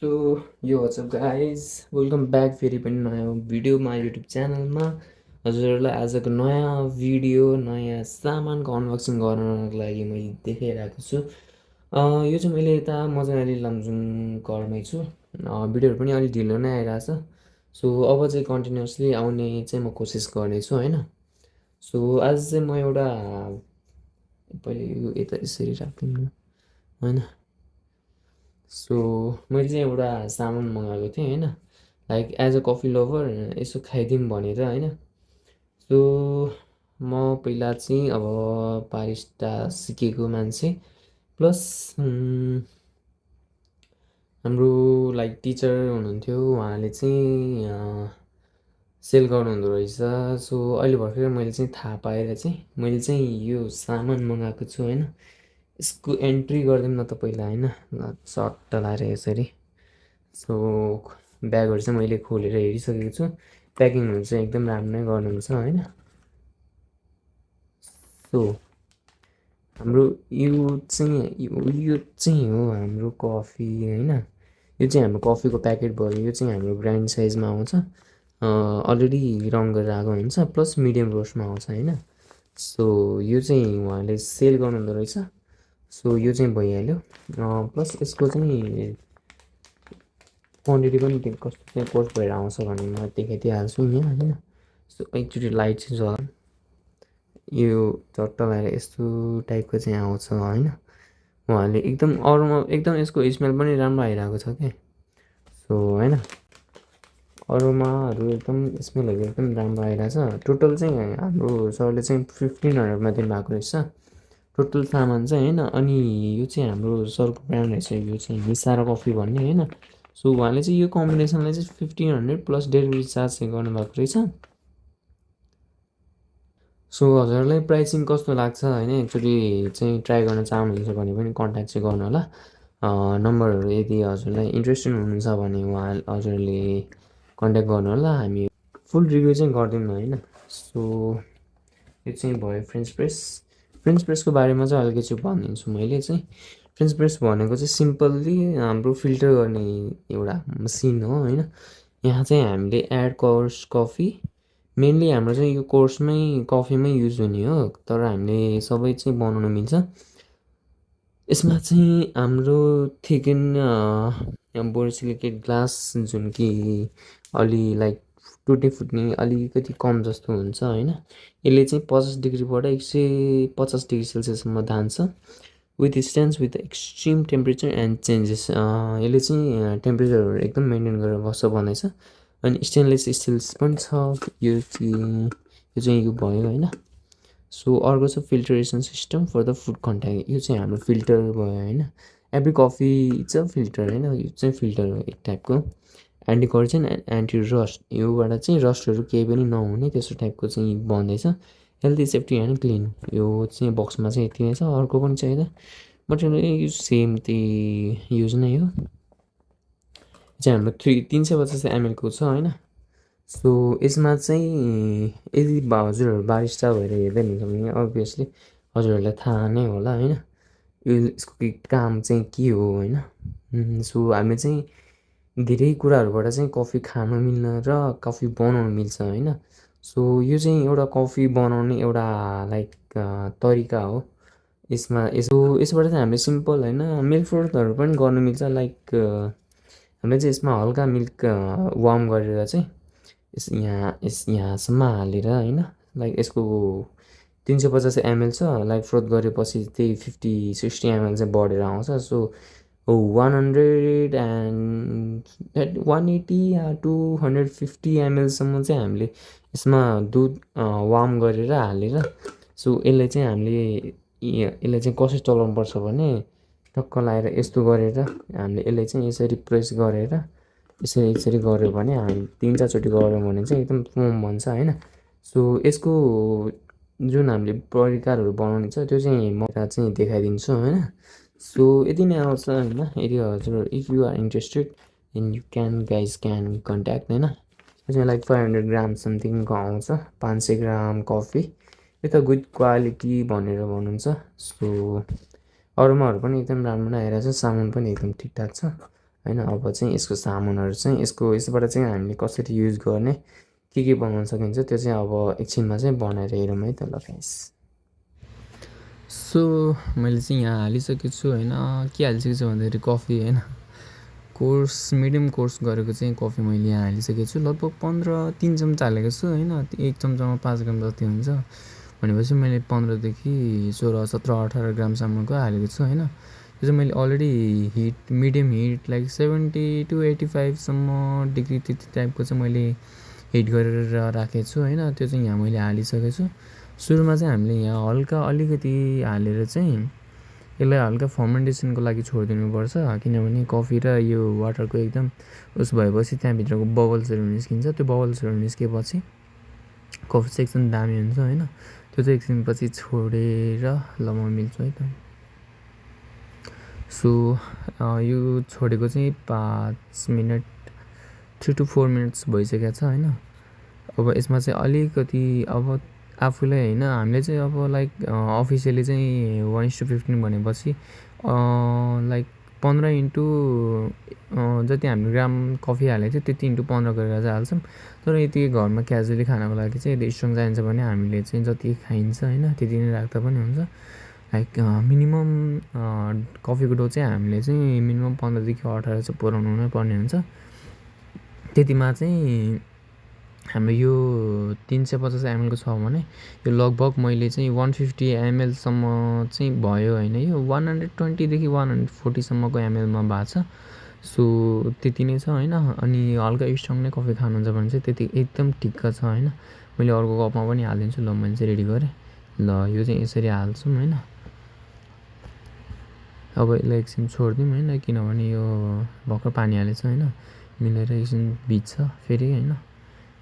So यो WhatsApp guys welcome back फेरि पनि नयाँ भिडियोमा युट्युब च्यानलमा हजुरहरूलाई आजको नयाँ भिडियो नयाँ सामानको अनबक्सिङ गर्नको लागि मैले देखाइरहेको छु। यो चाहिँ मैले यता मजाले लमजुङ घरमै छु। भिडियोहरू पनि अलिक ढिलो नै आइरहेछ। सो अब चाहिँ कन्टिन्युसली आउने चाहिँ म कोसिस गर्नेछु होइन। सो आज चाहिँ म एउटा पहिले यो यता यसरी राख्दिनँ होइन। सो मैले चाहिँ एउटा सामान मगाएको थिएँ होइन, like as a coffee lover यसो खाइदिउँ भनेर होइन। सो म पहिला चाहिँ अब बारिस्टा सिकेको मान्छे प्लस हाम्रो लाइक टिचर हुनुहुन्थ्यो, उहाँले चाहिँ सेल गर्नुहुँदो रहेछ। सो अहिले भर्खर मैले चाहिँ थाहा पाएर चाहिँ मैले चाहिँ यो सामान मगाएको छु होइन। यसको एन्ट्री गरिदिउँ न त पहिला होइन, सर्ट लाएर यसरी। सो ब्यागहरू चाहिँ मैले खोलेर हेरिसकेको छु, प्याकिङहरू चाहिँ एकदम राम्रो नै गर्नुहुन्छ होइन। सो हाम्रो यो चाहिँ हो हाम्रो कफी होइन। यो चाहिँ हाम्रो कफीको प्याकेट भयो। यो चाहिँ हाम्रो ग्रान्ड साइजमा आउँछ, अलरेडी रङ गरेर आएको हुन्छ, प्लस मिडियम रोस्टमा आउँछ होइन। सो यो चाहिँ उहाँले सेल गर्नुहुँदो रहेछ। सो यो चाहिँ भइहाल्यो। प्लस यसको चाहिँ क्वान्टिटी पनि कस्तो चाहिँ कोर्स भएर आउँछ भने म देखाइदिइहाल्छु यहाँ होइन। सो एकचोटि लाइट चाहिँ जला, यो चट्ट लगाएर यस्तो टाइपको चाहिँ आउँछ होइन। उहाँले एकदम अरूमा एकदम यसको स्मेल पनि राम्रो आइरहेको छ क्या। सो होइन, अरूमाहरू एकदम स्मेलहरू एकदम राम्रो आइरहेछ। टोटल चाहिँ हाम्रो सरले चाहिँ 1500मा दिनुभएको रहेछ टोटल सामान चाहिँ होइन। अनि यो चाहिँ हाम्रो सरको ब्रान्ड रहेछ, यो चाहिँ मिसारा कफी भन्ने होइन। सो उहाँले चाहिँ यो कम्बिनेसनलाई चाहिँ 1500 प्लस डेलिभरी चार्ज चाहिँ गर्नुभएको रहेछ। सो हजुरहरूलाई प्राइसिङ कस्तो लाग्छ होइन, एकचोटि चाहिँ ट्राई गर्न चाहनुहुन्छ भने पनि कन्ट्याक्ट चाहिँ गर्नु होला। नम्बरहरू यदि हजुरलाई इन्ट्रेस्टेड हुनुहुन्छ भने हजुरले कन्ट्याक्ट गर्नु होला। हामी फुल रिभ्यू चाहिँ गर्दैनौँ होइन। सो यो चाहिँ भयो फ्रेन्च प्रेस। फ्रेन्च प्रेसको बारेमा चाहिँ अलिकति भनिदिन्छु मैले चाहिँ। फ्रेन्च प्रेस भनेको चाहिँ सिम्पल्ली हाम्रो फिल्टर गर्ने एउटा मसिन हो होइन। यहाँ चाहिँ हामीले एड कोर्स कफी, मेनली हाम्रो चाहिँ यो कोर्समै कफीमै युज हुने हो, तर हामीले सबै चाहिँ बनाउन मिल्छ। यसमा चाहिँ हाम्रो थिकन बोरोसिलिकेट ग्लास जुन कि अलि लाइक टुट्ने फुट्ने अलिकति कम जस्तो हुन्छ होइन। यसले चाहिँ 50 डिग्रीबाट 150 डिग्री सेल्सियससम्म धान्छ, with stands with extreme temperature and changes. यसले चाहिँ टेम्परेचरहरू एकदम मेन्टेन गरेर बस्छ भन्दैछ। अनि स्टेनलेस स्टिल्स पनि छ यो चाहिँ यो भयो होइन। सो अर्को छ filtration system for the food contact. यो चाहिँ हाम्रो फिल्टर भयो होइन। एभ्री कफी छ फिल्टर होइन, यो चाहिँ फिल्टर हो एक टाइपको। Anti correction and anti rust, योबाट चाहिँ रस्टहरू केही पनि नहुने त्यस्तो टाइपको चाहिँ भन्दैछ। हेल्दी सेफ्टी एन्ड क्लिन, यो चाहिँ बक्समा चाहिँ यति नै छ। अर्को पनि छ यता, बट यो सेम त्यही युज नै हो। चाहिँ हाम्रो 350 एमएलको छ होइन। सो यसमा चाहिँ यदि हजुरहरू बारिस्टा भएर हेर्दै हुनुहुन्छ भने अभियसली हजुरहरूलाई थाहा नै होला होइन यो यसको काम चाहिँ के हो होइन। सो हामी चाहिँ धेरै कुराहरूबाट चाहिँ कफी खानु मिल्न र कफी बनाउनु मिल्छ होइन। सो यो चाहिँ एउटा कफी बनाउने एउटा लाइक तरिका हो। यसबाट चाहिँ हामीले सिम्पल होइन मिल्क फ्रुटहरू पनि गर्नु मिल्छ। लाइक हामीले चाहिँ यसमा हल्का मिल्क वार्म गरेर चाहिँ यहाँसम्म हालेर होइन, लाइक यसको 350 एमएल छ। लाइक फ्रोथ गरेपछि त्यही 50-60 एमएल चाहिँ बढेर आउँछ। सो 180 या 250 एमएलसम्म चाहिँ हामीले यसमा दुध वार्म गरेर हालेर, सो यसलाई चाहिँ कसरी चलाउनुपर्छ भने टक्क लगाएर यस्तो गरेर हामीले यसलाई चाहिँ यसरी प्रेस गरेर यसरी गऱ्यो भने हामी 3-4चोटि गऱ्यौँ भने चाहिँ एकदम फोम बन्छ होइन। सो यसको जुन हामीले प्रकारहरू बनाउने छ त्यो चाहिँ म चाहिँ देखाइदिन्छु होइन। सो यति नै आउँछ होइन। यदि हजुर if you are interested then you can contact होइन। यो चाहिँ लाइक 500 ग्राम समथिङको आउँछ, 500 ग्राम कफी। यो त गुड क्वालिटी भनेर भन्नुहुन्छ। सो अरूमाहरू पनि एकदम राम्रो नै आइरहेछ, सामान पनि एकदम ठिकठाक छ होइन। अब चाहिँ यसको सामानहरू चाहिँ यसबाट चाहिँ हामीले कसरी युज गर्ने के बनाउन सकिन्छ त्यो चाहिँ अब एकछिनमा चाहिँ बनाएर हेरौँ है त ल गाइस। सो मैले चाहिँ यहाँ हालिसकेको छु होइन। के हालिसकेको छु भन्दाखेरि कफी होइन, मिडियम कोर्स गरेको चाहिँ कफी मैले यहाँ हालिसकेको छु। लगभग 3 चम्चा हालेको छु होइन। 1 चम्चामा 5 ग्राम जति हुन्छ भनेपछि मैले 15देखि 16, 17, 18 ग्रामसम्मको हालेको छु होइन। त्यो चाहिँ मैले already medium heat like 70 to 85सम्म डिग्री त्यति टाइपको चाहिँ मैले हिट गरेर राखेको छु होइन। त्यो चाहिँ यहाँ मैले हालिसकेको छु। सुरुमा चाहिँ हामीले यहाँ हल्का अलिकति हालेर चाहिँ यसलाई हल्का फर्मेन्टेसनको लागि छोडिदिनुपर्छ, किनभने कफी र यो वाटरको एकदम उस भएपछि त्यहाँभित्रको बबल्सहरू निस्किन्छ। त्यो बबल्सहरू निस्केपछि कफी चाहिँ एकदम दामी हुन्छ होइन। त्यो चाहिँ एकछिनपछि छोडेर ल म मिल्छु है त। सो यो छोडेको चाहिँ 5 मिनट 3 to 4 मिनट्स भइसकेको छ होइन। अब यसमा चाहिँ अलिकति अब आफूलाई होइन, हामीले चाहिँ अब लाइक अफिसियली चाहिँ 1:15 भनेपछि लाइक 15 इन्टु जति हामीले ग्राम कफी हालेको थियो त्यति इन्टु 15 गरेर चाहिँ हाल्छौँ। तर यति घरमा क्याजुअली खानको लागि चाहिँ यदि स्ट्रङ चाहिन्छ भने हामीले चाहिँ जति खाइन्छ होइन त्यति नै राख्दा पनि हुन्छ। लाइक मिनिमम कफीको डो चाहिँ हामीले चाहिँ मिनिमम 15देखि 18 चाहिँ पुऱ्याउनु नै पर्ने हुन्छ। त्यतिमा चाहिँ हाम्रो यो 350 ml को छ भने यो लगभग मैले चाहिँ 150 ml सम्म चाहिँ भयो होइन। यो 120देखि 140सम्मको ml-मा भएको छ। सो त्यति नै छ होइन। अनि हल्का स्ट्रङ नै कफी खानुहुन्छ भने चाहिँ त्यति एकदम ठिक्क छ होइन। मैले अर्को कपमा पनि हालिदिन्छु। ल मैले चाहिँ रेडी गरेँ। ल यो चाहिँ यसरी हाल्छौँ होइन। अब यसलाई एकछिन छोडिदिउँ होइन, किनभने यो भर्खर पानी हालेछ होइन, मिलेर एकछिन भिज्छ फेरि होइन।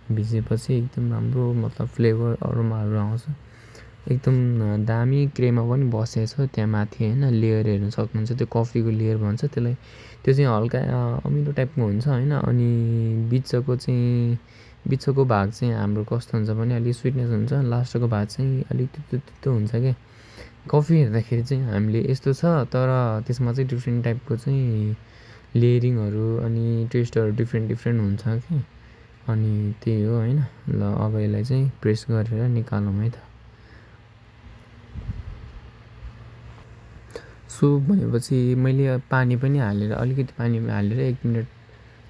भिजेपछि एकदम राम्रो मतलब फ्लेभर अरोमाहरू आउँछ। एकदम दामी क्रेममा पनि बसेको छ त्यहाँ माथि होइन। लेयर हेर्न सक्नुहुन्छ, त्यो कफीको लेयर भन्छ त्यसलाई। त्यो चाहिँ हल्का अमिलो टाइपको हुन्छ होइन। अनि बिचको भाग चाहिँ हाम्रो कस्तो हुन्छ भने अलिक स्विटनेस हुन्छ, लास्टको भाग चाहिँ अलिक तितो हुन्छ क्या। कफी हेर्दाखेरि चाहिँ हामीले यस्तो छ, तर त्यसमा चाहिँ डिफ्रेन्ट टाइपको चाहिँ लेयरिङहरू अनि टेस्टहरू डिफ्रेन्ट हुन्छ कि। अनि त्यही हो होइन। ल अब यसलाई चाहिँ प्रेस गरेर निकालौँ है त। सो भनेपछि मैले पानी पनि हालेर अलिकति पानी हालेर 1 मिनट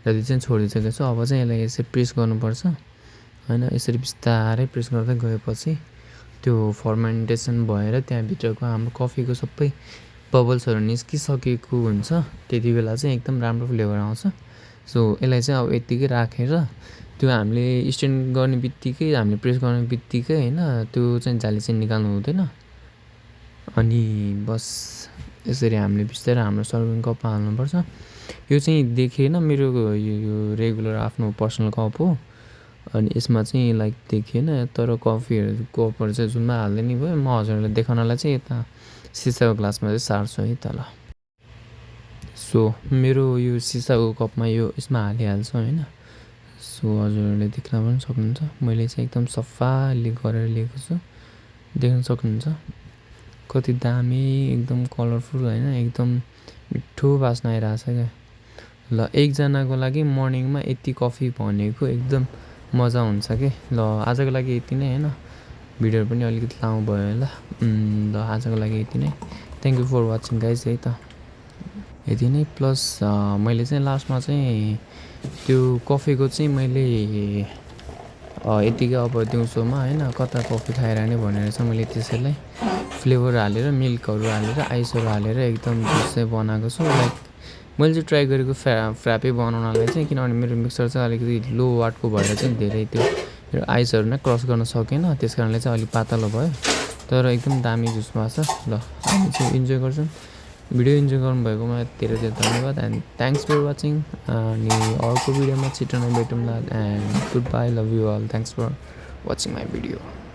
जति चाहिँ छोडिसकेको छु। अब चाहिँ यसलाई यसरी प्रेस गर्नुपर्छ होइन। यसरी बिस्तारै प्रेस गर्दै गएपछि त्यो फर्मेन्टेसन भएर त्यहाँभित्रको हाम्रो कफीको सबै बबल्सहरू निस्किसकेको हुन्छ। त्यति बेला चाहिँ एकदम राम्रो फ्लेभर आउँछ। सो यसलाई चाहिँ अब यत्तिकै राखेर त्यो हामीले स्ट्यान्ड गर्ने बित्तिकै हामीले प्रेस गर्ने बित्तिकै होइन त्यो चाहिँ जाली चाहिँ निकाल्नु हुँदैन। अनि बस यसरी हामीले बिस्तारै हाम्रो सर्भिङ कपमा हाल्नुपर्छ। यो चाहिँ देखिएन मेरो यो रेगुलर आफ्नो पर्सनल कप हो। अनि यसमा चाहिँ लाइक देखिएन, तर कफीहरू कपहरू चाहिँ जुनमा हाल्दै नि भयो। म हजुरहरूलाई देखाउनलाई चाहिँ यता सिसाको ग्लासमा चाहिँ सार्छु है त ल। सो मेरो यो सिसाको कपमा यो यसमा हालिहाल्छु होइन। सो हजुरहरूले देख्न पनि सक्नुहुन्छ मैले चाहिँ एकदम सफाले गरेर लिएको छु, देख्न सक्नुहुन्छ कति दामी एकदम कलरफुल होइन। एकदम मिठो बास्ना आइरहेछ क्या। ल एकजनाको लागि मर्निङमा यति कफी भनेको एकदम मजा हुन्छ कि। ल आजको लागि यति नै होइन। भिडियो पनि अलिकति लामो भयो ल। ल आजको लागि यति नै। Thank you for watching guys है त। यति नै प्लस मैले चाहिँ लास्टमा चाहिँ त्यो कफीको चाहिँ मैले यतिकै अब दिउँसोमा होइन कता कफी खाएर नै भनेर चाहिँ मैले त्यसैलाई फ्लेभर हालेर मिल्कहरू हालेर आइसहरू हालेर एकदम जुस चाहिँ बनाएको छु। लाइक मैले चाहिँ ट्राई गरेको फ्र्यापै बनाउनलाई चाहिँ, किनभने मेरो मिक्सर चाहिँ अलिकति लो वाटको भएर चाहिँ धेरै त्यो मेरो आइसहरू नै क्रस गर्न सकेन। त्यस कारणले चाहिँ अलिक पातलो भयो, तर एकदम दामी जुस भएको छ। ल हामी चाहिँ इन्जोय गर्छौँ। भिडियो इन्जोय गर्नुभएकोमा धेरै धेरै धन्यवाद एन्ड थ्याङ्क्स फर वाचिङ। अनि अर्को भिडियोमा छिटो नै भेटौँला and good bye, love you all, thanks for watching my video.